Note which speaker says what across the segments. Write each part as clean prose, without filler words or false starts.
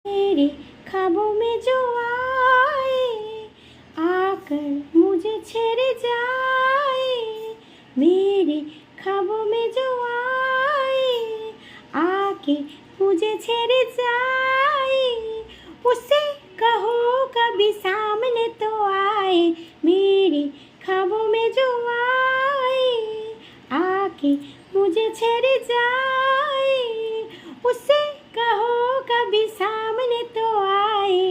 Speaker 1: मेरे ख्वाबों में जो आए आकर मुझे छेड़ जाए, मेरे ख्वाबों में जो आए आके मुझे छेड़ जाए, उसे कहो कभी सामने तो आए, मेरे ख्वाबों में जो आए आके मुझे छेड़ जाए, उसे कहो कभी सामने तो आए।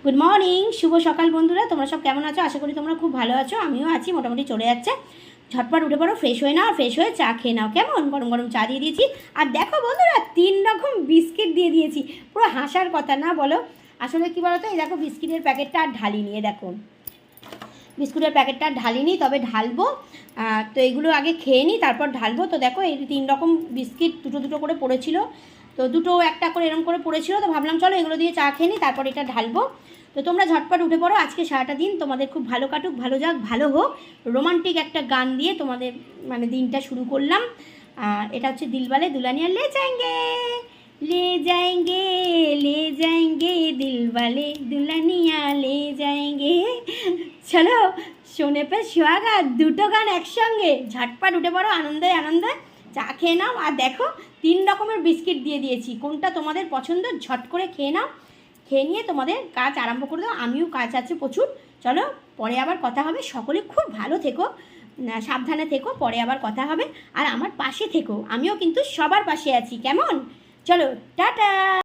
Speaker 1: গুড মর্নিং, শুভ সকাল বন্ধুরা। তোমরা সব কেমন আছো? আশা করি তোমরা খুব ভালো আছো। আমিও আছি, মোটামুটি চলে যাচ্ছে। ঝটপট উঠে পড়ো, ফ্রেশ হয়ে নাও, ফ্রেশ হয়ে চা খেয়ে নাও। কেমন গরম গরম চা দিয়ে দিয়েছি। আর দেখো বন্ধুরা, 3 রকম বিস্কিট দিয়ে দিয়েছি। পুরো হাসার কথা না বলো? আসলে কী বলো তো, এই দেখো বিস্কিটের প্যাকেটটা আর ঢালি নিয়ে দেখো, বিস্কুটের প্যাকেটটা ঢালিনি, তবে ঢালবো। তো এগুলো আগে খেয়ে নিই, তারপর ঢালবো। তো দেখো এই 3 রকম বিস্কিট দুটো দুটো করে পড়েছিল, তো দুটো একটা করে এরকম করে পড়েছিল। তো ভাবলাম চলো এগুলো দিয়ে চা খেয়ে নিই, তারপর এটা ঢালবো। তো তোমরা ঝটপট উঠে পড়ো। আজকে সারাটা দিন তোমাদের খুব ভালো কাটুক, ভালো যাক, ভালো হোক। রোমান্টিক একটা গান দিয়ে তোমাদের মানে দিনটা শুরু করলাম। এটা হচ্ছে দিলওয়ালে দুলহানিয়া লে যাएंगे, ले जाएंगे, ले जाएंगे, दिलवाले दुल्हनिया ले जाएंगे। চলো শোনে পে সোহাগা, দুটো গান একসঙ্গে। ঝটপট উঠে পড়ো, আনন্দে আনন্দে চা খেয়ে নাও। আর দেখো 3 রকমের বিস্কিট দিয়ে দিয়েছি, কোনটা তোমাদের পছন্দ ঝট করে খেয়ে নাও। খেয়ে নিয়ে তোমাদের কাজ আরম্ভ করে দাও। আমিও কাজ আছে প্রচুর। চলো পরে আবার কথা হবে। সকলে খুব ভালো থেকো, সাবধানে থেকো, পরে আবার কথা হবে। আর আমার পাশে থেকো, আমিও কিন্তু সবার পাশে আছি। কেমন? চলো টাটা।